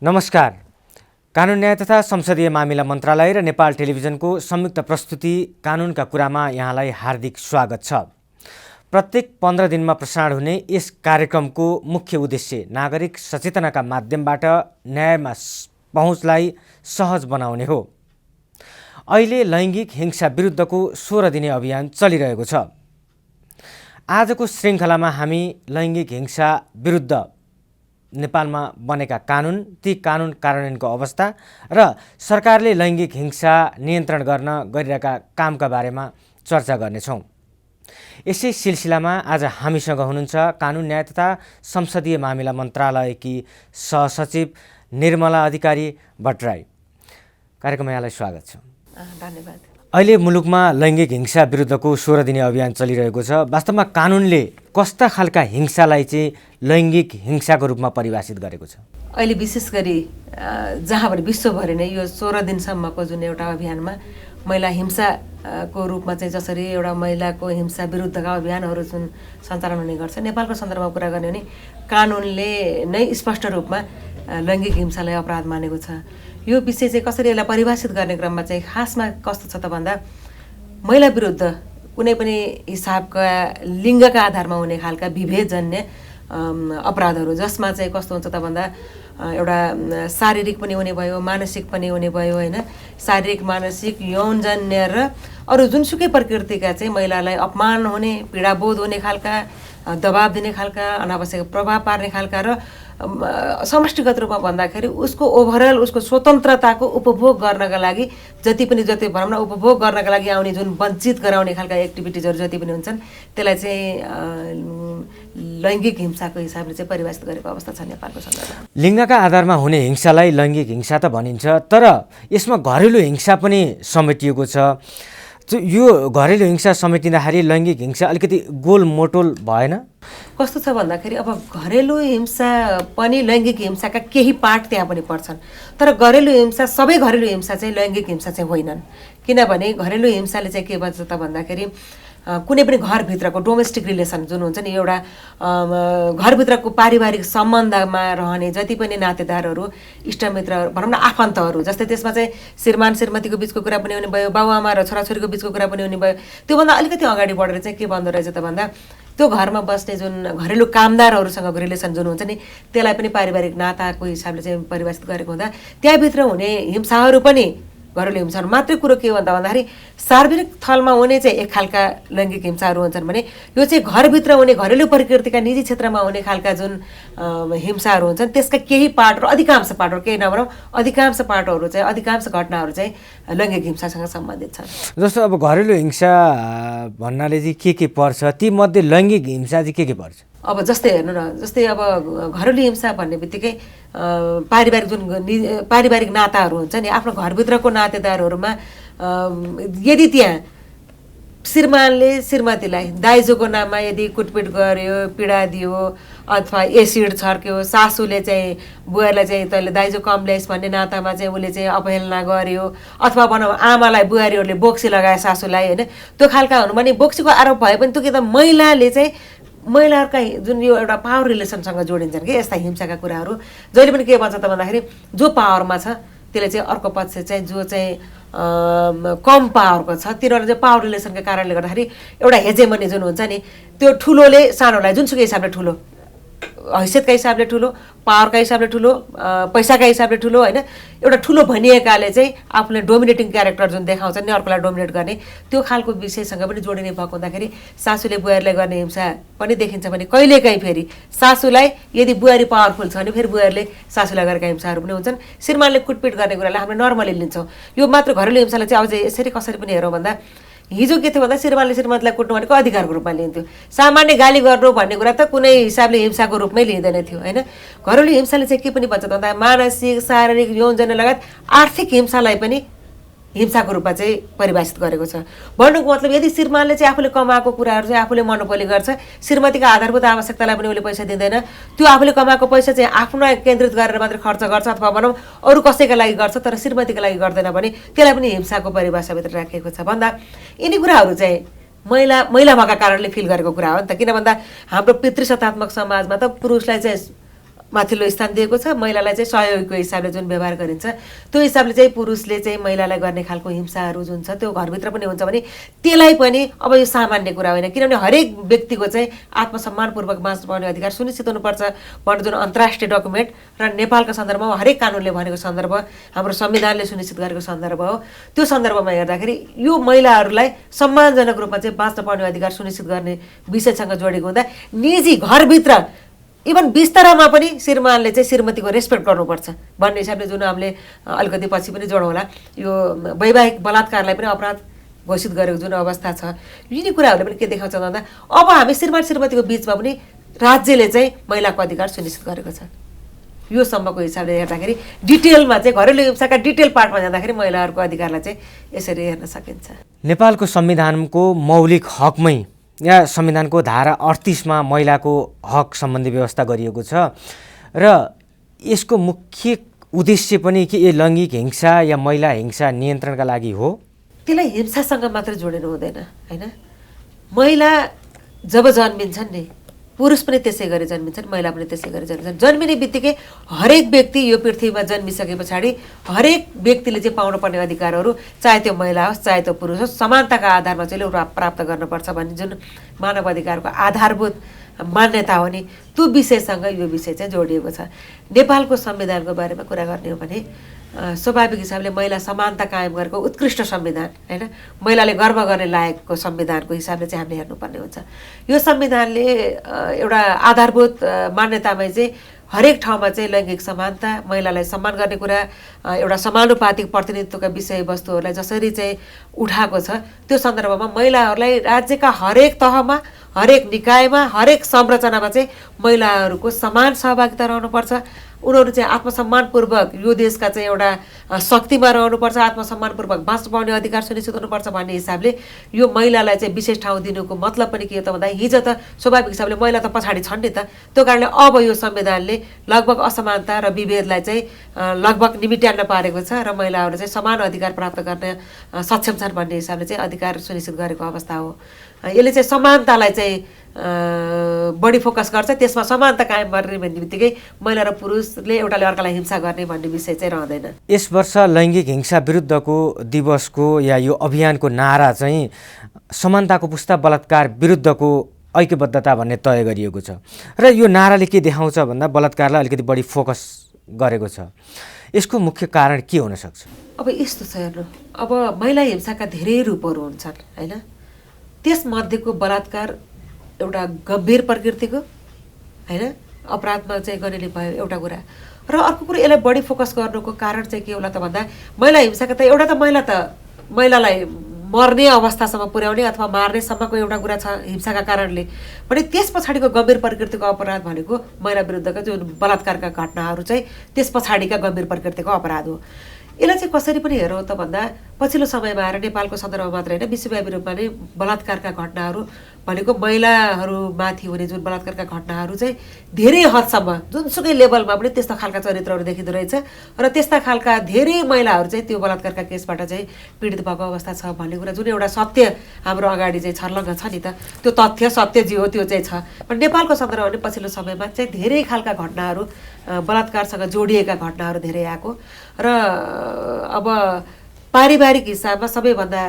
नमस्कार। कानुन न्याय तथा संसदीय मामिला मन्त्रालय र नेपाल टेलिभिजनको संयुक्त प्रस्तुति कानुनका कुरामा यहाँलाई हार्दिक स्वागत छ। प्रत्येक 15 दिनमा प्रसारण हुने यस कार्यक्रमको मुख्य उद्देश्य नागरिक सचेतनाका माध्यमबाट न्यायमा पहुँचलाई सहज बनाउने हो। अहिले लैङ्गिक हिंसा विरुद्धको 16 दिने अभियान चलिरहेको छ। आजको श्रृङ्खलामा हामी लैङ्गिक हिंसा विरुद्ध नेपालमा बनेका कानुन, ती कानुन कार्यान्वयनको अवस्था र सरकारले लैङ्गिक हिंसा नियन्त्रण गर्न गरिरहेका कामका बारेमा चर्चा गर्नेछौँ। यसै सिलसिलामा आज हामीसँग हुनुहुन्छ कानुन न्याय तथा संसदीय मामिला मन्त्रालयकी सहसचिव निर्मला अधिकारी भट्टराई। कार्यक्रममा यहाँलाई स्वागत छ। धन्यवाद। अहिले मुलुकमा लैङ्गिक हिंसा विरुद्धको 16 दिने अभियान चलिरहेको छ। वास्तवमा कानुनले कस्ता खालका हिंसालाई चाहिँ लैङ्गिक हिंसाको रूपमा परिभाषित गरेको छ? अहिले विशेष गरी जहाँभरि विश्वभरि नै यो 16 दिनसम्मको जुन एउटा अभियानमा महिला हिंसाको रूपमा चाहिँ जसरी एउटा महिलाको हिंसा विरुद्धका अभियानहरू जुन सञ्चालन हुने गर्छ, नेपालको सन्दर्भमा कुरा गर्ने भने कानुनले नै स्पष्ट रूपमा लैङ्गिक हिंसालाई अपराध मानेको छ। यो विषय चाहिँ कसरी यसलाई परिभाषित गर्ने क्रममा चाहिँ खासमा कस्तो छ त भन्दा महिला विरुद्ध कुनै पनि हिसाबका लिङ्गका आधारमा हुने खालका विभेदजन्य अपराधहरू, जसमा चाहिँ कस्तो हुन्छ त भन्दा एउटा शारीरिक पनि हुने भयो, मानसिक पनि हुने भयो, होइन? शारीरिक, मानसिक, यौनजन्य र अरू जुनसुकै प्रकृतिका चाहिँ महिलालाई अपमान हुने, पीडाबोध हुने खालका, दबाब दिने खालका, अनावश्यक प्रभाव पार्ने खालका र समष्टिगत रूपमा भन्दाखेरि उसको ओभरअल उसको स्वतन्त्रताको उपभोग गर्नका लागि जति भनौँ न उपभोग गर्नका लागि आउने जुन वञ्चित गराउने खालका एक्टिभिटिजहरू जति पनि हुन्छन् त्यसलाई चाहिँ लैङ्गिक हिंसाको हिसाबले चाहिँ परिभाषित गरेको अवस्था छ नेपालको सन्दर्भमा। लिङ्गका आधारमा हुने हिंसालाई लैङ्गिक हिंसा त भनिन्छ, तर यसमा घरेलु हिंसा पनि समेटिएको छ। यो घरेलु हिंसा समेटिँदाखेरि लैङ्गिक हिंसा अलिकति गोलमोटोल भएन? कस्तो छ भन्दाखेरि अब घरेलु हिंसा पनि लैङ्गिक हिंसाका केही पार्ट त्यहाँ पनि पर्छन्, तर घरेलु हिंसा सबै घरेलु हिंसा चाहिँ लैङ्गिक हिंसा चाहिँ होइनन्। किनभने घरेलु हिंसाले चाहिँ के भन्छ त भन्दाखेरि कुनै पनि घरभित्रको डोमेस्टिक रिलेसन जुन हुन्छ नि, एउटा घरभित्रको पारिवारिक सम्बन्धमा रहने जति पनि नातेदारहरू, इष्टमित्र, भनौँ न आफन्तहरू, जस्तै त्यसमा चाहिँ श्रीमान श्रीमतीको बिचको कुरा पनि हुने भयो, बाबुआमा र छोराछोरीको बिचको कुरा पनि हुने भयो। त्योभन्दा अलिकति अगाडि बढेर चाहिँ के भन्दो रहेछ त भन्दा त्यो घरमा बस्ने जुन घरेलु कामदारहरूसँगको रिलेसन जुन हुन्छ नि, त्यसलाई पनि पारिवारिक नाताको हिसाबले चाहिँ परिभाषित गरेको हुँदा त्यहाँभित्र हुने हिंसाहरू पनि घरेलु हिंसाहरू मात्रै। कुरो के भन्दा भन्दाखेरि सार्वजनिक थलमा हुने चाहिँ एक खालका लैङ्गिक हिंसाहरू हुन्छन् भने यो चाहिँ घरभित्र हुने घरेलु प्रकृतिका निजी क्षेत्रमा हुने खालका जुन हिंसाहरू हुन्छन् त्यसका केही पार्टहरू, अधिकांश पार्टहरू, केही नभनौँ अधिकांश पार्टहरू चाहिँ, अधिकांश घटनाहरू चाहिँ लैङ्गिक हिंसासँग सम्बन्धित छन्। जस्तो अब घरेलु हिंसा भन्नाले चाहिँ के पर्छ, ती मध्ये लैङ्गिक हिंसा चाहिँ के पर्छ? अब जस्तै हेर्नु न, जस्तै अब घरेलु हिंसा भन्ने बित्तिकै पारिवारिक नाताहरू हुन्छ नि, आफ्नो घरभित्रको नातेदारहरूमा यदि त्यहाँ श्रीमानले श्रीमतीलाई दाइजोको नाममा यदि कुटपिट गर्यो, पीडा दियो अथवा एसिड छर्क्यो, सासूले चाहिँ बुहारीलाई चाहिँ तैँले दाइजो कम ल्याइस् भन्ने नातामा चाहिँ उसले चाहिँ अपहेलना गर्यो, अथवा भनौँ आमालाई बुहारीहरूले बोक्सी लगाए सासूलाई, होइन? त्यो खालका हुनु भने बोक्सीको आरोप भए पनि त्यो के त महिलाले चाहिँ महिलाहरूका जुन यो एउटा पावर रिलेसनसँग जोडिन्छन् कि यस्ता हिंसाका कुराहरू जहिले पनि के भन्छ त भन्दाखेरि जो पावरमा छ त्यसले चाहिँ अर्को पक्ष चाहिँ जो चाहिँ कम पावरको छ तिनीहरू चाहिँ पावर रिलेसनका कारणले गर्दाखेरि एउटा हेजेमनी जुन हुन्छ नि, त्यो ठुलोले सानोलाई जुनसुकै हिसाबले ठुलो, हैसियतका हिसाबले ठुलो, पावरका हिसाबले ठुलो, पैसाका हिसाबले ठुलो, होइन? एउटा ठुलो भनिएकाले चाहिँ आफूले डोमिनेटिङ क्यारेक्टर जुन देखाउँछ नि, अर्कोलाई डोमिनेट गर्ने, त्यो खालको विषयसँग पनि जोडिने भएको हुँदाखेरि सासूले बुहारीलाई गर्ने हिंसा पनि देखिन्छ भने कहिलेकाहीँ फेरि सासूलाई यदि बुहारी पावरफुल छ भने फेरि बुहारीले सासूलाई गरेका हिंसाहरू पनि हुन्छन्। श्रीमानले कुटपिट गर्ने कुरालाई हामीले नर्मली लिन्छौँ। यो मात्र घरेलु हिंसालाई चाहिँ अब चाहिँ यसरी कसरी पनि हेरौँ भन्दा हिजो के थियो भन्दा श्रीमानले श्रीमतीलाई कुट्नु भनेको अधिकारको रूपमा लिन्थ्यो। सामान्य गाली गर्नु भन्ने कुरा त कुनै हिसाबले हिंसाको रूपमै लिँदैन थियो, होइन? घरेलु हिंसाले चाहिँ के पनि भन्छ त भन्दा मानसिक, शारीरिक, यौनजन्य लगायत आर्थिक हिंसालाई पनि हिंसाको रूपमा चाहिँ परिभाषित गरेको छ। भन्नुको मतलब यदि श्रीमानले चाहिँ आफूले कमाएको कुराहरू चाहिँ आफूले मोनोपोली गर्छ, श्रीमतीका आधारभूत आवश्यकतालाई पनि उसले पैसा दिँदैन, त्यो आफूले कमाएको पैसा चाहिँ आफ्नो केन्द्रित गरेर मात्र खर्च गर्छ अथवा भनौँ अरू कसैका लागि गर्छ तर श्रीमतीका लागि गर्दैन भने त्यसलाई पनि हिंसाको परिभाषाभित्र राखिएको छ भन्दा यिनी कुराहरू चाहिँ महिला भएका कारणले फिल गरेको कुरा हो नि त। किन भन्दा हाम्रो पितृसत्तात्मक समाजमा त पुरुषलाई चाहिँ माथिल्लो स्थान दिएको छ। महिलालाई चाहिँ सहयोगीको हिसाबले जुन व्यवहार गरिन्छ त्यो हिसाबले चाहिँ पुरुषले चाहिँ महिलालाई गर्ने खालको हिंसाहरू जुन छ त्यो घरभित्र पनि हुन्छ भने त्यसलाई पनि अब यो सामान्य कुरा होइन, किनभने हरेक व्यक्तिको चाहिँ आत्मसम्मानपूर्वक बाँच्नु पाउने अधिकार सुनिश्चित हुनुपर्छ भन्ने जुन अन्तर्राष्ट्रिय डकुमेन्ट र नेपालको सन्दर्भमा हरेक कानुनले भनेको सन्दर्भ, हाम्रो संविधानले सुनिश्चित गरेको सन्दर्भ हो। त्यो सन्दर्भमा हेर्दाखेरि यो महिलाहरूलाई सम्मानजनक रूपमा चाहिँ बाँच्न पाउने अधिकार सुनिश्चित गर्ने विषयसँग जोडेको हुँदा निजी घरभित्र इभन बिस्तरामा पनि श्रीमानले चाहिँ श्रीमतीको रेस्पेक्ट गर्नुपर्छ भन्ने हिसाबले जुन हामीले अलिकति पछि पनि जोडौँला, यो वैवाहिक बलात्कारलाई पनि अपराध घोषित गरेको जुन अवस्था छ, यिनी कुराहरूले पनि के देखाउँछ भन्दा अब हामी श्रीमान श्रीमतीको बिचमा पनि राज्यले चाहिँ महिलाको अधिकार सुनिश्चित गरेको छ। यो सम्मको हिसाबले हेर्दाखेरि डिटेलमा चाहिँ घरेलु हिंसाका डिटेल पार्टमा जाँदाखेरि महिलाहरूको अधिकारलाई चाहिँ यसरी हेर्न सकिन्छ। नेपालको संविधानको मौलिक हकमै या संविधानको धारा 38मा महिलाको हक सम्बन्धी व्यवस्था गरिएको छ र यसको मुख्य उद्देश्य पनि के यो लैङ्गिक हिंसा या महिला हिंसा नियन्त्रणका लागि हो? त्यसलाई हिंसासँग मात्र जोडेर हुँदैन होइन। महिला जब जन्मिन्छन् नि पुरुष पनि त्यसै गरी जन्मिन्छन्, महिला पनि त्यसै गरी जन्मिन्छन्। जन्मिने बित्तिकै हरेक व्यक्ति यो पृथ्वीमा जन्मिसके पछाडि हरेक व्यक्तिले चाहिँ पाउनुपर्ने अधिकारहरू चाहे त्यो महिला होस् चाहे त्यो पुरुष होस् समानताका आधारमा चाहिँ प्राप्त गर्नुपर्छ भन्ने जुन मानव अधिकारको आधारभूत मान्यता हो नि त्यो विषयसँग यो विषय चाहिँ जोडिएको छ। नेपालको संविधानको बारेमा कुरा गर्ने हो भने स्वाभाविक हिसाबले महिला समानता कायम गरेको उत्कृष्ट संविधान होइन, महिलाले गर्व गर्ने लायकको संविधानको हिसाबले चाहिँ हामीले हेर्नुपर्ने हुन्छ। यो संविधानले एउटा आधारभूत मान्यतामै चाहिँ हरेक ठाउँमा चाहिँ लैङ्गिक समानता, महिलालाई सम्मान गर्ने कुरा, एउटा समानुपातिक प्रतिनिधित्वका विषयवस्तुहरूलाई जसरी चाहिँ उठाएको छ त्यो सन्दर्भमा महिलाहरूलाई राज्यका हरेक तहमा, हरेक निकायमा, हरेक संरचनामा चाहिँ महिलाहरूको समान सहभागिता रहनुपर्छ। उनीहरू चाहिँ आत्मसम्मानपूर्वक यो देशका चाहिँ एउटा शक्तिमा रहनुपर्छ, आत्मसम्मानपूर्वक बाँच्न पाउने अधिकार सुनिश्चित हुनुपर्छ भन्ने हिसाबले यो महिलालाई चाहिँ विशेष ठाउँ दिनुको मतलब पनि के हो त भन्दा हिजो त स्वाभाविक हिसाबले महिला त पछाडि छन् नि त, त्यो कारणले अब यो संविधानले लगभग असमानता र विभेदलाई चाहिँ लगभग निमिट्याउन पारेको छ र महिलाहरू चाहिँ समान अधिकार प्राप्त गर्न सक्षम छन् भन्ने हिसाबले चाहिँ अधिकार सुनिश्चित गरेको अवस्था हो। यसले चाहिँ समानतालाई चाहिँ बढी फोकस गर्छ, त्यसमा समानता कायम गर्ने भन्ने बित्तिकै महिला र पुरुषले एउटाले अर्कालाई हिंसा गर्ने भन्ने विषय चाहिँ रहँदैन। यस वर्ष लैङ्गिक हिंसा विरुद्धको दिवसको या यो अभियानको नारा चाहिँ समानताको पुस्ता बलात्कार विरुद्धको ऐक्यबद्धता भन्ने तय गरिएको छ र यो नाराले के देखाउँछ भन्दा बलात्कारलाई अलिकति बढी फोकस गरेको छ। यसको मुख्य कारण के हुन सक्छ? अब यस्तो छ हेर्नु, अब महिला हिंसाका धेरै रूपहरू हुन्छन् होइन, त्यसमध्येको बलात्कार एउटा गम्भीर प्रकृतिको होइन अपराधमा चाहिँ गनिने भयो एउटा कुरा, र अर्को कुरा यसलाई बढी फोकस गर्नुको कारण चाहिँ के होला त भन्दा महिला हिंसाका त एउटा त महिलालाई मर्ने अवस्थासम्म पुर्याउने अथवा मार्नेसम्मको एउटा कुरा छ हिंसाका कारणले, भने त्यस पछाडिको गम्भीर प्रकृतिको अपराध भनेको महिला विरुद्धका जुन बलात्कारका घटनाहरू चाहिँ त्यस पछाडिका गम्भीर प्रकृतिको अपराध हो। यसलाई चाहिँ कसरी पनि हेरौँ त भन्दा पछिल्लो समयमा आएर नेपालको सन्दर्भमा मात्र होइन विश्वव्यापी रूपमा नै बलात्कारका घटनाहरू भनेको महिलाहरूमाथि हुने जुन बलात्कारका घटनाहरू चाहिँ धेरै हदसम्म जुनसुकै लेभलमा पनि त्यस्ता खालका चरित्रहरू देखिँदो रहेछ र त्यस्ता खालका धेरै महिलाहरू चाहिँ त्यो बलात्कारका केसबाट चाहिँ पीडित भएको अवस्था छ भन्ने कुरा जुन एउटा सत्य हाम्रो अगाडि चाहिँ छर्लङ्ग छ नि त, त्यो तथ्य सत्य जे हो त्यो चाहिँ छ। पण नेपालको सन्दर्भमा पनि पछिल्लो समयमा चाहिँ धेरै खालका घटनाहरू बलात्कारसँग जोडिएका घटनाहरू धेरै आएको र अब पारिवारिक हिसाबमा सबैभन्दा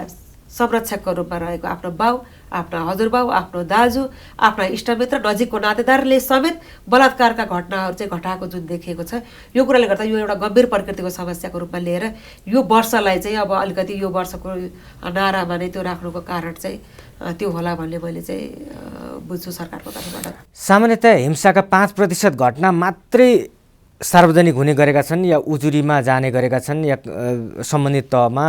संरक्षकको रूपमा रहेको आफ्नो बाउ, आफ्ना हजुरबाउ, आफ्नो दाजु, आफ्ना इष्टमित्र, नजिकको नातेदारले समेत बलात्कारका घटनाहरू चाहिँ घटाएको जुन देखिएको छ, यो कुराले गर्दा यो एउटा गम्भीर प्रकृतिको समस्याको रूपमा लिएर यो वर्षलाई चाहिँ अब अलिकति यो वर्षको नारामा नै त्यो राख्नुको कारण चाहिँ त्यो होला भन्ने मैले चाहिँ बुझ्छु सरकारको तर्फबाट। सामान्यतया हिंसाका 5% घटना मात्रै सार्वजनिक हुने गरेका छन् या उजुरीमा जाने गरेका छन् या सम्बन्धित तहमा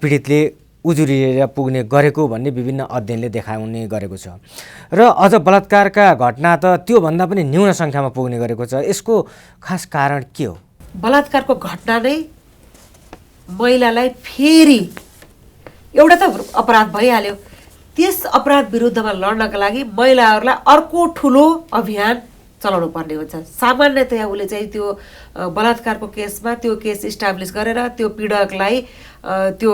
पीडितले उजुरी पुग्ने गरेको भन्ने विभिन्न अध्ययनले देखाउने गरेको छ र अझ बलात्कारका घटना त त्योभन्दा पनि न्यून सङ्ख्यामा पुग्ने गरेको छ। यसको खास कारण के हो? बलात्कारको घटना नै महिलालाई फेरि एउटा त अपराध भइहाल्यो, त्यस अपराध विरुद्धमा लड्नका लागि महिलाहरूलाई अर्को ठुलो अभियान चलाउनु पर्ने हुन्छ। सामान्यतया उसले चाहिँ त्यो बलात्कारको केसमा त्यो केस इस्टाब्लिस गरेर त्यो पीडकलाई त्यो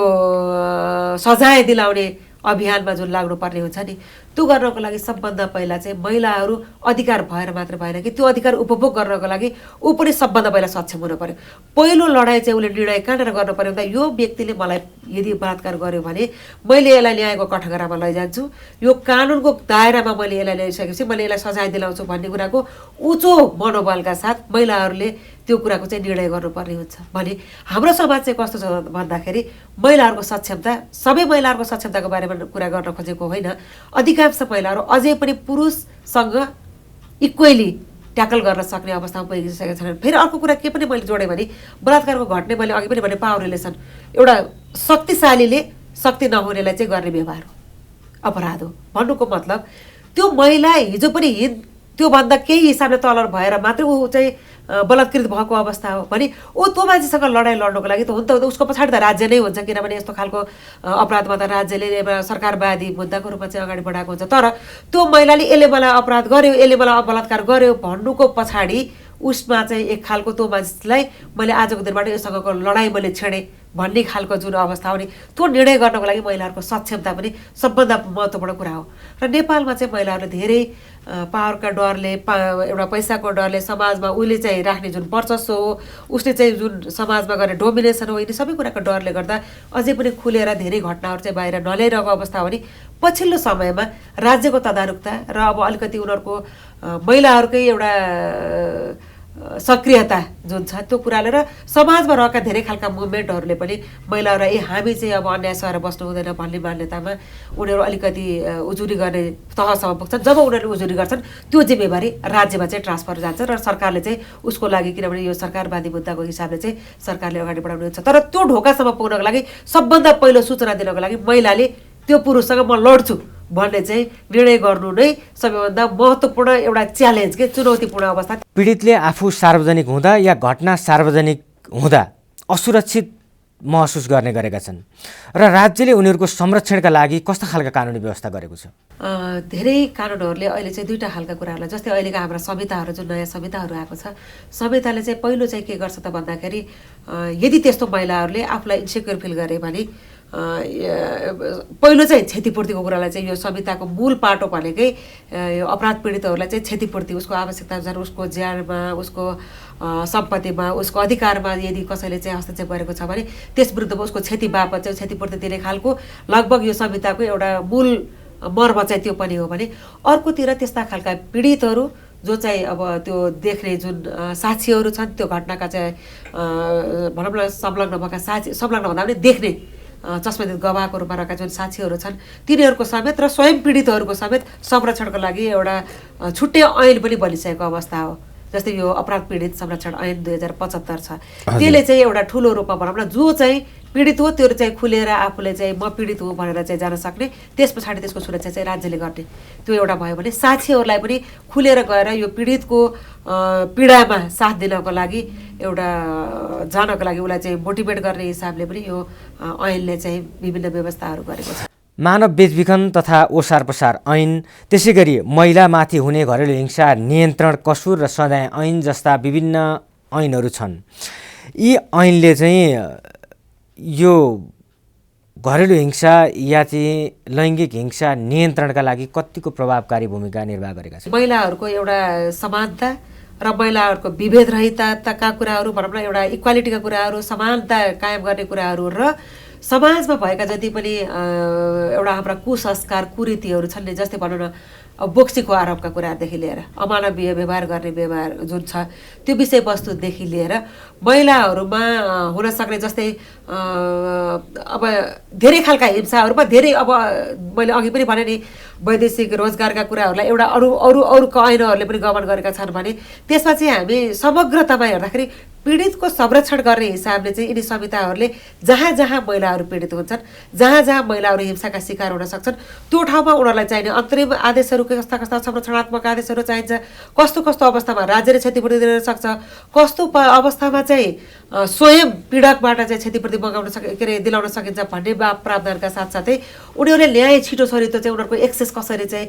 सजाय दिलाउने अभियानमा जुन लाग्नुपर्ने हुन्छ नि त्यो गर्नको लागि सबभन्दा पहिला चाहिँ महिलाहरू अधिकार भएर मात्र भएन कि त्यो अधिकार उपभोग गर्नको लागि ऊ पनि सबभन्दा पहिला सक्षम हुनु पर्यो। पहिलो लडाइँ चाहिँ उसले निर्णय कहाँनिर गर्नु पर्यो भन्दा यो व्यक्तिले मलाई यदि बलात्कार गर्यो भने मैले यसलाई न्यायको कठघरामा लैजान्छु, यो कानुनको दायरामा मैले यसलाई ल्याइसकेपछि मैले यसलाई सजाय दिलाउँछु भन्ने कुराको उच्च मनोबलका साथ महिलाहरूले त्यो कुराको चाहिँ निर्णय गर्नुपर्ने हुन्छ। भने हाम्रो समाज चाहिँ कस्तो छ भन्दाखेरि महिलाहरूको सक्षमता, सबै महिलाहरूको सक्षमताको बारेमा कुरा गर्न खोजेको होइन, अधिकांश महिलाहरू अझै पनि पुरुषसँग इक्वेली ट्याकल गर्न सक्ने अवस्थामा पुगिसकेका छैनन्। फेरि अर्को कुरा के पनि मैले जोडेँ भने बलात्कारको घट्ने मैले अघि पनि भने पावर रिलेसन एउटा शक्तिशालीले शक्ति नहुनेलाई चाहिँ गर्ने व्यवहार हो, अपराध हो। भन्नुको मतलब त्यो महिला हिजो पनि त्योभन्दा केही हिसाबले तल भएर मात्रै ऊ चाहिँ बलात्कृत भएको अवस्था हो भने ऊ त्यो मान्छेसँग लडाइँ लड्नको लागि त हुन त उसको पछाडि त राज्य नै हुन्छ, किनभने यस्तो खालको अपराधमा त राज्यले सरकारवादी मुद्दाको रूपमा चाहिँ अगाडि बढाएको हुन्छ। तर त्यो महिलाले यसले मलाई अपराध गर्यो, यसले मलाई बलात्कार गर्यो भन्नुको पछाडि उसमा चाहिँ एक खालको त्यो मान्छेलाई मैले आजको दिनबाट योसँगको लडाइँ मैले छेडेँ भन्ने खालको जुन अवस्था हो नि त्यो निर्णय गर्नको लागि महिलाहरूको सक्षमता पनि सबभन्दा महत्त्वपूर्ण कुरा हो। र नेपालमा चाहिँ महिलाहरूले धेरै पावरका डरले एउटा पैसाको डरले समाजमा उसले चाहिँ राख्ने जुन वर्चस्व हो, उसले चाहिँ जुन समाजमा गर्ने डोमिनेसन हो, यिनी सबै कुराको डरले गर्दा अझै पनि खुलेर धेरै घटनाहरू चाहिँ बाहिर नल्याइरहेको अवस्था हो। भने पछिल्लो समयमा राज्यको तदारुकता र अब अलिकति उनीहरूको महिलाहरूकै एउटा सक्रियता जुन छ त्यो कुराले र समाजमा रहेका धेरै खालका मुभमेन्टहरूले पनि महिलाहरूलाई हामी चाहिँ अब अन्याय सहेर बस्नु हुँदैन भन्ने मान्यतामा उनीहरू अलिकति उजुरी गर्ने तहसम्म पुग्छन्। जब उनीहरूले उजुरी गर्छन् त्यो जिम्मेवारी राज्यमा चाहिँ ट्रान्सफर जान्छ र सरकारले चाहिँ उसको लागि, किनभने यो सरकारवादी मुद्दाको हिसाबले चाहिँ सरकारले अगाडि बढाउने हुन्छ। तर त्यो ढोकासम्म पुग्नको लागि सबभन्दा पहिलो सूचना दिनको लागि महिलाले त्यो पुरुषसँग म लड्छु भन्ने चाहिँ निर्णय गर्नु नै सबैभन्दा महत्त्वपूर्ण एउटा च्यालेन्ज के चुनौतीपूर्ण अवस्था। पीडितले आफू सार्वजनिक हुँदा या घटना सार्वजनिक हुँदा असुरक्षित महसुस गर्ने गरेका छन् र राज्यले उनीहरूको संरक्षणका लागि कस्ता खालका कानुनी व्यवस्था गरेको छ? धेरै कानुनहरूले अहिले चाहिँ दुईवटा खालका कुराहरूलाई, जस्तै अहिलेका हाम्रा संहिताहरू जुन नयाँ संहिताहरू आएको छ, संहिताले चाहिँ पहिलो चाहिँ के गर्छ त भन्दाखेरि यदि त्यस्तो महिलाहरूले आफूलाई इन्सेक्योर फिल गरे भने पहिलो चाहिँ क्षतिपूर्तिको कुरालाई चाहिँ यो संहिताको मूल पाटो भनेकै यो अपराध पीडितहरूलाई चाहिँ क्षतिपूर्ति, उसको आवश्यकता अनुसार उसको ज्यानमा, उसको सम्पत्तिमा, उसको अधिकारमा यदि कसैले चाहिँ हस्तक्षेप गरेको छ भने त्यस विरुद्धमा उसको क्षति बापत चाहिँ क्षतिपूर्ति दिने खालको लगभग यो संहिताको एउटा मूल मर्म चाहिँ त्यो पनि हो। भने अर्कोतिर त्यस्ता खालका पीडितहरू जो चाहिँ अब त्यो देख्ने जुन साक्षीहरू छन्, त्यो घटनाका चाहिँ भनौँ न संलग्न भएका साक्षी, संलग्न भन्दा पनि देख्ने चस्मादित गवाहको रूपमा रहेका जुन साक्षीहरू छन् तिनीहरूको समेत र स्वयं पीडितहरूको समेत संरक्षणको लागि एउटा छुट्टै ऐन पनि बनिसकेको अवस्था हो। जस्तै यो अपराध पीडित संरक्षण ऐन 2075 छ, त्यसले चाहिँ एउटा ठुलो रूपमा भनौँ न जो चाहिँ पीडित हो त्यो चाहिँ खुलेर आफूले चाहिँ म पीडित हुँ भनेर चाहिँ जान सक्ने, त्यस पछाडि त्यसको सुरक्षा चाहिँ राज्यले गर्ने, त्यो एउटा भयो। भने साक्षीहरूलाई पनि खुलेर गएर यो पीडितको पीडामा साथ दिनको लागि एउटा जानको लागि उसलाई चाहिँ मोटिभेट गर्ने हिसाबले पनि यो ऐनले चाहिँ विभिन्न व्यवस्थाहरू गरेको छ। मानव बेचबिखन तथा ओसार पसार ऐन, त्यसै गरी महिलामाथि हुने घरेलु हिंसा नियन्त्रण कसुर र सजाय ऐन जस्ता विभिन्न ऐनहरू छन्। यी ऐनले चाहिँ यो घरेलु हिंसा या चाहिँ लैङ्गिक हिंसा नियन्त्रणका लागि कतिको प्रभावकारी भूमिका निर्वाह गरेका छन्? महिलाहरूको एउटा समानता र महिलाहरूको विभेद रहितका कुराहरू, भनौँ न एउटा इक्वालिटीका कुराहरू, समानता कायम गर्ने कुराहरू र समाजमा भएका जति पनि एउटा हाम्रा कुसंस्कार कुरीतिहरू छन् नि, जस्तै भनौँ न बोक्सीको आरोपका कुराहरूदेखि लिएर अमानवीय व्यवहार गर्ने व्यवहार जुन छ त्यो विषयवस्तुदेखि लिएर महिलाहरूमा हुन सक्ने जस्तै अब धेरै खालका हिंसाहरूमा धेरै, अब मैले अघि पनि भने नि वैदेशिक रोजगारका कुराहरूलाई एउटा अरूको ऐनहरूले पनि गमन गरेका छन् भने त्यसमा चाहिँ हामी समग्रतामा हेर्दाखेरि पीडितको संरक्षण गर्ने हिसाबले चाहिँ यिनी संहिताहरूले जहाँ जहाँ महिलाहरू पीडित हुन्छन्, जहाँ जहाँ महिलाहरू हिंसाका शिकार हुन सक्छन् त्यो ठाउँमा उनीहरूलाई चाहिने अन्तरिम आदेशहरू कस्ता कस्ता संरक्षणात्मक आदेशहरू चाहिन्छ, कस्तो कस्तो अवस्थामा राज्यले क्षतिपूर्ति दिन सक्छ, कस्तो अवस्थामा चाहिँ स्वयं पीडकबाट चाहिँ क्षतिपूर्ति मगाउन दिलाउन सकिन्छ भन्ने प्रावधानका साथसाथै उनीहरूले न्याय छिटो छरितो चाहिँ उनीहरूको एक्सेस कसरी चाहिँ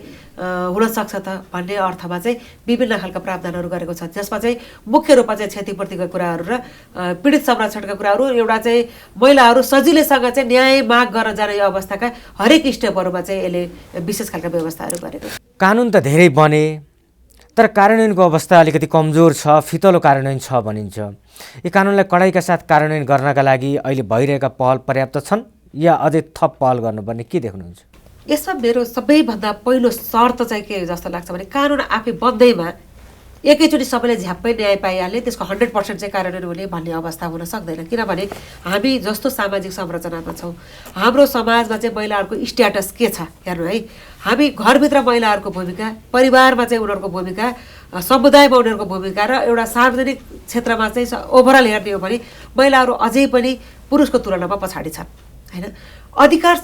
हुन सक्छ त भन्ने अर्थमा चाहिँ विभिन्न खालका प्रावधानहरू गरेको छ, जसमा चाहिँ मुख्य रूपमा चाहिँ क्षतिपूर्तिको कुरा कुराहरू र पीडित संरक्षणका कुराहरू एउटा चाहिँ महिलाहरू सजिलैसँग चाहिँ न्याय माग गर्न जाने यो अवस्थाका हरेक स्टेपहरूमा चाहिँ यसले विशेष खालका व्यवस्थाहरू गरेको छ। कानुन त धेरै बने तर कार्यान्वयनको अवस्था अलिकति कमजोर छ, फितलो कार्यान्वयन छ भनिन्छ। यो कानुनलाई कडाइका साथ कार्यान्वयन गर्नका लागि अहिले भइरहेका पहल पर्याप्त छन् या अझै थप पहल गर्नुपर्ने के देख्नुहुन्छ? यसमा मेरो सबैभन्दा पहिलो शर्त चाहिँ के जस्तो लाग्छ भने कानुन आफै बन्दैमा एकैचोटि सबैले झ्याप्पै न्याय पाइहाल्ने त्यसको 100% चाहिँ कार्यान्वयन हुने भन्ने अवस्था हुन सक्दैन। किनभने हामी जस्तो सामाजिक संरचनामा छौँ, हाम्रो समाजमा चाहिँ महिलाहरूको स्ट्याटस के छ हेर्नु है। हामी घरभित्र महिलाहरूको भूमिका, परिवारमा चाहिँ उनीहरूको भूमिका, समुदायमा उनीहरूको भूमिका र एउटा सार्वजनिक क्षेत्रमा चाहिँ ओभरअल हेर्ने हो भने महिलाहरू अझै पनि पुरुषको तुलनामा पछाडि छन् होइन। अधिकार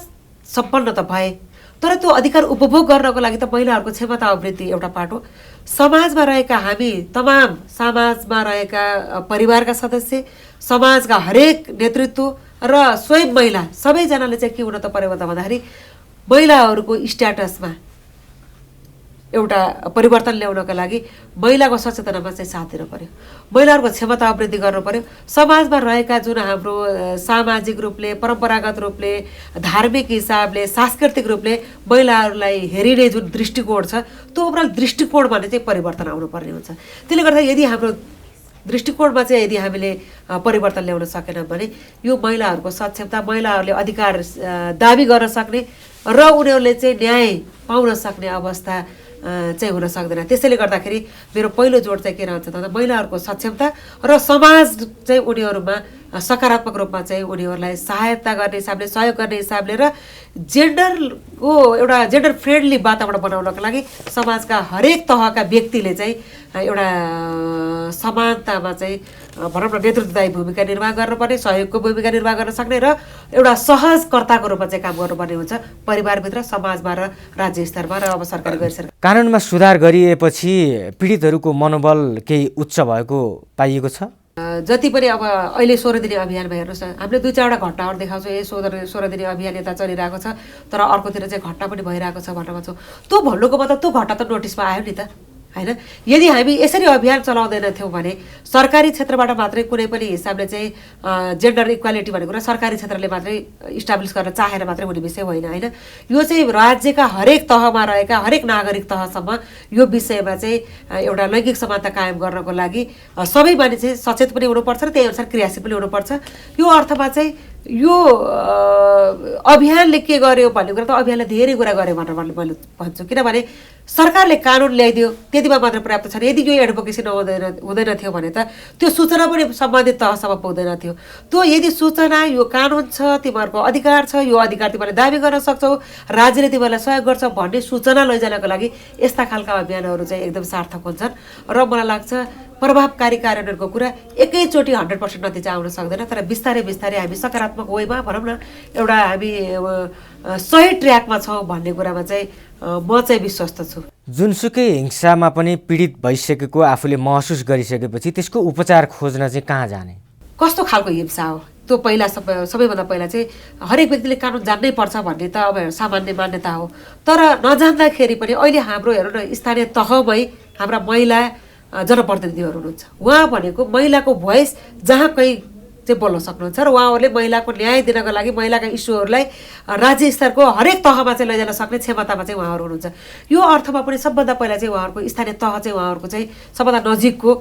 सम्पन्न त भए तर त्यो अधिकार उपभोग गर्नको लागि त महिलाहरूको क्षमता अभिवृद्धि एउटा पाटो। समाजमा रहेका हामी तमाम समाजमा रहेका परिवारका सदस्य, समाजका हरेक नेतृत्व र स्वयं महिला सबैजनाले चाहिँ के हुन त पर्यो भन्दाखेरि महिलाहरूको स्ट्याटसमा एउटा परिवर्तन ल्याउनका लागि महिलाको सचेतनामा चाहिँ साथ दिनु पर्यो, महिलाहरूको क्षमता अभिवृद्धि गर्नु पर्यो। समाजमा रहेका जुन हाम्रो सामाजिक रूपले, परम्परागत रूपले, धार्मिक हिसाबले, सांस्कृतिक रूपले महिलाहरूलाई हेरिने जुन दृष्टिकोण छ त्यो ओभरअल दृष्टिकोणमा चाहिँ परिवर्तन आउनुपर्ने हुन्छ। त्यसले गर्दा यदि हाम्रो दृष्टिकोणमा चाहिँ यदि हामीले परिवर्तन ल्याउन सकेनौँ भने यो महिलाहरूको सक्षमता, महिलाहरूले अधिकार दाबी गर्न सक्ने र उनीहरूले चाहिँ न्याय पाउन सक्ने अवस्था चाहिँ हुन सक्दैन। त्यसैले गर्दाखेरि मेरो पहिलो जोड चाहिँ के रहन्छ त महिलाहरूको सक्षमता र समाज चाहिँ उनीहरूमा सकारात्मक रूपमा चाहिँ उनीहरूलाई सहायता गर्ने हिसाबले, सहयोग गर्ने हिसाबले र जेन्डरको एउटा जेन्डर फ्रेन्डली वातावरण बनाउनको लागि समाजका हरेक तहका व्यक्तिले चाहिँ एउटा समानतामा चाहिँ भनौँ न नेतृत्वदायी भूमिका निर्वाह गर्नुपर्ने, सहयोगको भूमिका निर्वाह गर्न सक्ने र एउटा सहजकर्ताको रूपमा चाहिँ काम गर्नुपर्ने हुन्छ परिवारभित्र, समाजमा र राज्य स्तरमा र अब सरकारी गैर सरकारी। कानुनमा सुधार गरिएपछि पीडितहरूको मनोबल केही उच्च भएको पाइएको छ? जति पनि अब अहिले 16 दिने अभियानमा हेर्नुहोस् न, हामीले 2-4वटा घटनाहरू देखाउँछौँ। ए 16 दिने अभियान यता चलिरहेको छ तर अर्कोतिर चाहिँ घटना पनि भइरहेको छ भनेर भन्छौँ। त्यो भन्नुको मतलब त्यो घटना त नोटिसमा आयो नि त होइन। यदि हामी यसरी अभियान चलाउँदैनथ्यौँ भने सरकारी क्षेत्रबाट मात्रै कुनै पनि हिसाबले चाहिँ जेन्डर इक्वालिटी भनेको कुरा सरकारी क्षेत्रले मात्रै इस्टाब्लिस गर्न चाहेर मात्रै हुने विषय होइन होइन। यो चाहिँ राज्यका हरेक तहमा रहेका हरेक नागरिक तहसम्म यो विषयमा चाहिँ एउटा लैङ्गिक समानता कायम गर्नको लागि सबै मानिस सचेत पनि हुनुपर्छ र त्यही अनुसार क्रियाशील पनि हुनुपर्छ। यो अर्थमा चाहिँ यो अभियानले के गर्यो भन्ने कुरा त अभियानले धेरै कुरा गर्यो भनेर मैले भन्छु। किनभने सरकारले कानुन ल्याइदियो त्यतिमा मात्र पर्याप्त छैन। यदि यो एडभोकेसी हुँदैन थियो भने त त्यो सूचना पनि सम्बन्धित तहसम्म पुग्दैन थियो। त्यो यदि सूचना यो कानुन छ, तिमीहरूको अधिकार छ, यो अधिकार तिमीहरूले दाबी गर्न सक्छौ, राज्यले तिमीहरूलाई सहयोग गर्छ भन्ने सूचना लैजानको लागि यस्ता खालका अभियानहरू चाहिँ एकदम सार्थक हुन्छन्। र मलाई लाग्छ प्रभावकारी कार्यान्वयनको कुरा एकैचोटि 100% नतिजा आउन सक्दैन, तर बिस्तारै बिस्तारै हामी सकारात्मक वेमा भनौँ न एउटा हामी सही ट्र्याकमा छौँ भन्ने कुरामा चाहिँ म चाहिँ विश्वस्त छु। जुनसुकै हिंसामा पनि पीडित भइसकेको आफूले महसुस गरिसकेपछि त्यसको उपचार खोज्न चाहिँ कहाँ जाने? कस्तो खालको हिंसा हो त्यो पहिला सबैभन्दा पहिला चाहिँ हरेक व्यक्तिले कानुन जान्नै पर्छ भन्ने त अब सामान्य मान्यता हो। तर नजान्दाखेरि पनि अहिले हाम्रो हेर्नु न स्थानीय तहमै हाम्रा महिला जनप्रतिनिधिहरू हुनुहुन्छ। उहाँ भनेको महिलाको भोइस जहाँ कहीँ चाहिँ बोल्न सक्नुहुन्छ र उहाँहरूले महिलाको न्याय दिनको लागि महिलाका इस्युहरूलाई राज्य स्तरको हरेक तहमा चाहिँ लैजान सक्ने क्षमतामा चाहिँ उहाँहरू हुनुहुन्छ। यो अर्थमा पनि सबभन्दा पहिला चाहिँ उहाँहरूको स्थानीय तह चाहिँ उहाँहरूको चाहिँ सबभन्दा नजिकको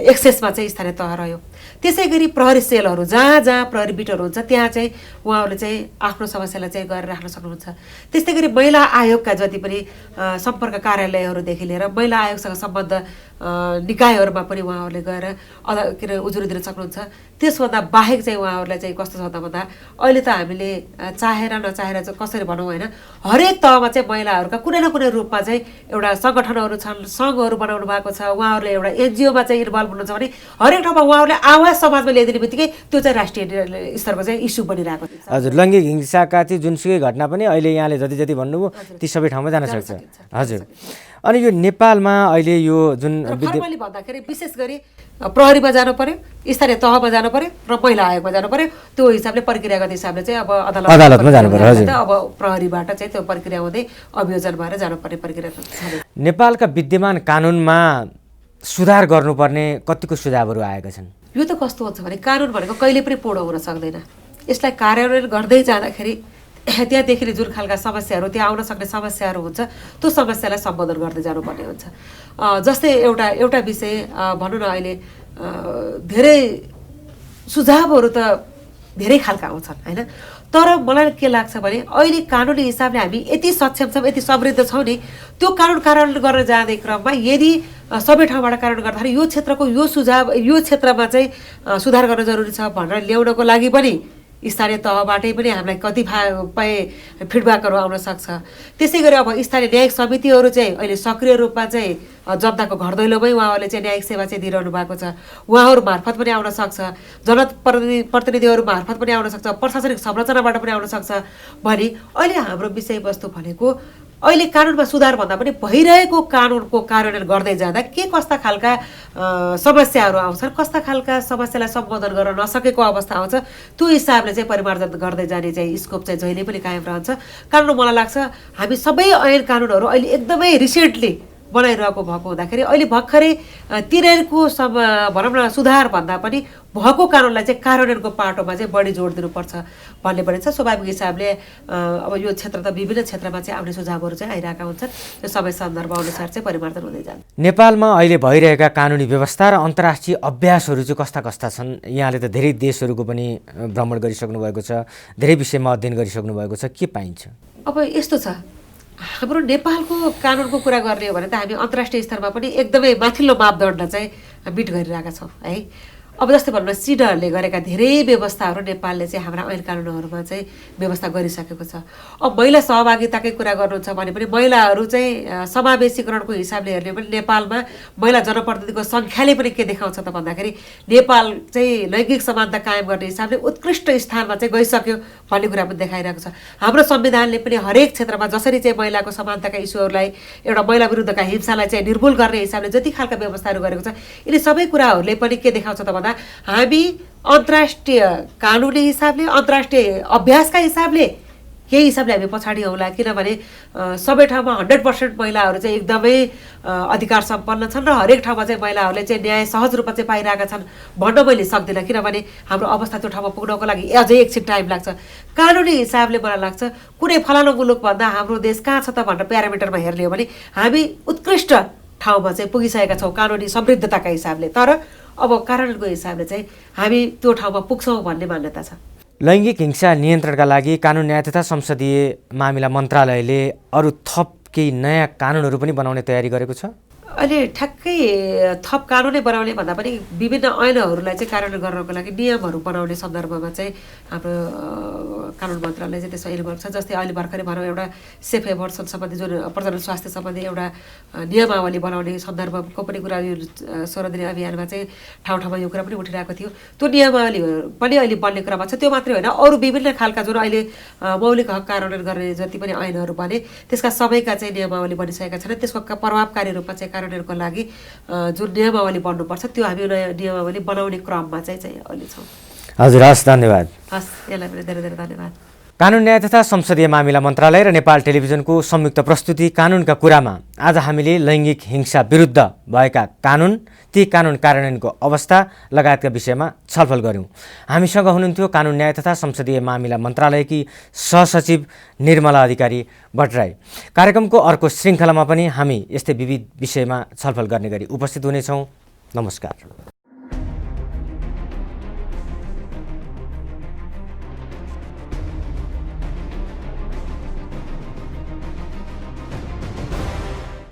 एक्सेसमा चाहिँ स्थानीय तह रह्यो। त्यसै गरी प्रहरी सेलहरू जहाँ जहाँ प्रहरी बिटहरू हुन्छ त्यहाँ चाहिँ उहाँहरूले चाहिँ आफ्नो समस्यालाई चाहिँ गरेर राख्न सक्नुहुन्छ। त्यस्तै गरी महिला आयोगका जति पनि सम्पर्क कार्यालयहरूदेखि लिएर महिला आयोगसँग सम्बद्ध निकायहरूमा पनि उहाँहरूले गएर के अरे उजुरी दिन सक्नुहुन्छ। त्यसभन्दा बाहेक चाहिँ उहाँहरूलाई चाहिँ कस्तो छ त भन्दा अहिले त हामीले चाहेर नचाहेर चाहिँ कसरी भनौँ होइन, हरेक तहमा चाहिँ महिलाहरूका कुनै न कुनै रूपमा चाहिँ एउटा सङ्गठनहरू छन्, सङ्घहरू बनाउनु भएको छ, उहाँहरूले एउटा एनजिओमा चाहिँ इन्भल्भ हुनुहुन्छ भने हरेक ठाउँमा उहाँहरूले आवाज समाजमा ल्याइदिने बित्तिकै त्यो चाहिँ राष्ट्रिय स्तरको चाहिँ इस्यु बनिरहेको छ। हजुर, लैङ्गिक हिंसाका चाहिँ जुनसुकै घटना पनि अहिले यहाँले जति जति भन्नुभयो ती सबै ठाउँमा जान सक्छ। हजुर, अनि यो नेपालमा अहिले यो जुन फर्मली भन्दाखेरि विशेष गरी प्रहरीमा जानु पर्यो, स्थानीय तहमा जानु पर्यो र महिला आयोगमा जानु पर्यो। त्यो हिसाबले प्रक्रियागत हिसाबले चाहिँ अब अदालतमा जानु पर्यो। हजुर, अब प्रहरीबाट चाहिँ त्यो प्रक्रिया हुँदै अभियोजन भएर जानुपर्ने प्रक्रिया नेपालका विद्यमान कानुनमा सुधार गर्नुपर्ने कतिको सुझावहरू आएका छन्? यो त कस्तो हुन्छ भने कानुन भनेको कहिले पनि पूर्ण हुन सक्दैन। यसलाई कार्यान्वयन गर्दै जाँदाखेरि त्यहाँदेखि जुन खालका समस्याहरू, त्यहाँ आउन सक्ने समस्याहरू हुन्छ, त्यो समस्यालाई सम्बोधन गर्दै जानुपर्ने हुन्छ। जस्तै एउटा विषय भनौँ न, अहिले धेरै सुझावहरू त धेरै खालका आउँछन् होइन, तर मलाई के लाग्छ भने अहिले कानुनी हिसाबले हामी यति सक्षम छौँ, यति समृद्ध छौँ नि, त्यो कानुन कार्यान्वयन गर्न जाँदै क्रममा यदि सबै ठाउँबाट कार्यान्वयन गर्दाखेरि यो क्षेत्रको यो सुझाव, यो क्षेत्रमा चाहिँ सुधार गर्न जरुरी छ भनेर ल्याउनको लागि पनि स्थानीय तहबाटै पनि हामीलाई कतिपय फिडब्याकहरू आउन सक्छ। त्यसै गरी अब स्थानीय न्यायिक समितिहरू चाहिँ अहिले सक्रिय रूपमा चाहिँ जनताको घर दैलोमै उहाँहरूले चाहिँ न्यायिक सेवा चाहिँ दिइरहनु भएको छ। उहाँहरू मार्फत पनि आउन सक्छ, जनप्रतिनिधिहरू मार्फत पनि आउन सक्छ, प्रशासनिक संरचनाबाट पनि आउन सक्छ भने अहिले हाम्रो विषयवस्तु भनेको अहिले कानुनमा सुधार भन्दा पनि भइरहेको कानुनको कार्यान्वयन गर्दै जाँदा के कस्ता खालका समस्याहरू आउँछन्, कस्ता खालका समस्यालाई सम्बोधन गर्न नसकेको अवस्था आउँछ, त्यो हिसाबले चाहिँ परिमार्जन गर्दै जाने चाहिँ स्कोप चाहिँ जहिले पनि कायम रहन्छ। कारण मलाई लाग्छ हामी सबै ऐन कानुनहरू अहिले एकदमै रिसेन्टली बनाइरहेको भएको हुँदाखेरि अहिले भर्खरै तिनीहरूको भनौँ न सुधार भन्दा पनि भएको कानुनलाई चाहिँ कार्यान्वयनको पाटोमा चाहिँ बढी जोड दिनुपर्छ भन्ने पनि छ। स्वाभाविक हिसाबले अब यो क्षेत्र त विभिन्न क्षेत्रमा चाहिँ आउने सुझावहरू चाहिँ आइरहेका हुन्छन्, त्यो समय सन्दर्भ अनुसार चाहिँ परिवर्तन हुँदै जान्छ। नेपालमा अहिले भइरहेका कानुनी व्यवस्था र अन्तर्राष्ट्रिय अभ्यासहरू चाहिँ कस्ता कस्ता छन्? यहाँले त धेरै देशहरूको पनि भ्रमण गरिसक्नु भएको छ, धेरै विषयमा अध्ययन गरिसक्नु भएको छ, के पाइन्छ? अब यस्तो छ, हाम्रो नेपालको कानुनको कुरा गर्ने हो भने त हामी अन्तर्राष्ट्रिय स्तरमा पनि एकदमै माथिल्लो मापदण्ड चाहिँ मिट गरिरहेका छौँ है। अब जस्तै भनौँ न, सिडहरूले गरेका धेरै व्यवस्थाहरू नेपालले चाहिँ हाम्रा ऐन कानुनहरूमा चाहिँ व्यवस्था गरिसकेको छ। अब महिला सहभागिताकै कुरा गर्नुहुन्छ भने पनि महिलाहरू चाहिँ समावेशीकरणको हिसाबले हेर्ने पनि नेपालमा महिला जनप्रतिनिधिको सङ्ख्याले पनि के देखाउँछ त भन्दाखेरि नेपाल चाहिँ लैङ्गिक समानता कायम गर्ने हिसाबले उत्कृष्ट स्थानमा चाहिँ गइसक्यो भन्ने कुरा पनि देखाइरहेको छ। हाम्रो संविधानले पनि हरेक क्षेत्रमा जसरी चाहिँ महिलाको समानताका इस्युहरूलाई, एउटा महिला विरुद्धका हिंसालाई चाहिँ निर्मूल गर्ने हिसाबले जति खालका व्यवस्थाहरू गरेको छ, यिनी सबै कुराहरूले पनि के देखाउँछ त भन्दा हामी अन्तर्राष्ट्रिय कानुनी हिसाबले, अन्तर्राष्ट्रिय अभ्यासका हिसाबले केही हिसाबले हामी पछाडि हौला। किनभने सबै ठाउँमा 100% महिलाहरू चाहिँ एकदमै अधिकार सम्पन्न छन् र हरेक ठाउँमा चाहिँ महिलाहरूले चाहिँ न्याय सहज रूपमा चाहिँ पाइरहेका छन् भन्न मैले सक्दिनँ, किनभने हाम्रो अवस्था त्यो ठाउँमा पुग्नको लागि अझै एकछिन टाइम लाग्छ। कानुनी हिसाबले मलाई लाग्छ कुनै फलानु मुलुकभन्दा हाम्रो देश कहाँ छ त भनेर प्यारामिटरमा हेर्ने हो भने हामी उत्कृष्ट ठाउँमा चाहिँ पुगिसकेका छौँ कानुनी समृद्धताका हिसाबले, तर अब कार्यान्वयनको हिसाबले चाहिँ हामी त्यो ठाउँमा पुग्छौँ भन्ने मान्यता छ। लैङ्गिक हिंसा नियन्त्रणका लागि कानुन न्याय तथा संसदीय मामिला मन्त्रालयले अरू थप केही नयाँ कानुनहरू पनि बनाउने तयारी गरेको छ? अहिले ठ्याक्कै थप कानुनै बनाउने भन्दा पनि विभिन्न ऐनहरूलाई चाहिँ कार्यान्वयन गर्नको लागि नियमहरू बनाउने सन्दर्भमा चाहिँ हाम्रो कानुन मन्त्रालय चाहिँ त्यसमा इन्भल्भ छ। जस्तै अहिले भर्खरै भनौँ एउटा सेफ एभर्सन सम्बन्धी जुन प्रजनन स्वास्थ्य सम्बन्धी एउटा नियमावली बनाउने सन्दर्भको पनि कुरा यो 16 दिने अभियानमा चाहिँ ठाउँ ठाउँमा यो कुरा पनि उठिरहेको थियो। त्यो नियमावली पनि अहिले बन्ने क्रममा छ। त्यो मात्रै होइन, अरू विभिन्न खालका जुन अहिले मौलिक हक कार्यान्वयन गर्ने जति पनि ऐनहरू बने त्यसका सबैका चाहिँ नियमावली बनिसकेका छन्। त्यसको प्रभावकारी रूपमा चाहिँ कार्यान्वयनको लागि जुन नियमावली बन्नुपर्छ त्यो हामी नयाँ नियमावली बनाउने क्रममा चाहिँ अहिले छौँ। हजुर, हस्, धन्यवाद। हस्, यसलाई पनि धेरै धेरै धन्यवाद। कानुन न्याय तथा संसदीय मामिला मन्त्रालय र नेपाल टेलिभिजनको संयुक्त प्रस्तुति कानुनका कुरामा आज हामीले लैङ्गिक हिंसा विरुद्ध भएका कानुन, ती कानुन कार्यान्वयनको अवस्था लगायतका विषयमा छलफल गऱ्यौँ। हामीसँग हुनुहुन्थ्यो कानुन न्याय तथा संसदीय मामिला मन्त्रालयकी सहसचिव निर्मला अधिकारी भट्टराई। कार्यक्रमको अर्को श्रृङ्खलामा पनि हामी यस्तै विविध विषयमा छलफल गर्ने गरी उपस्थित हुनेछौँ। नमस्कार।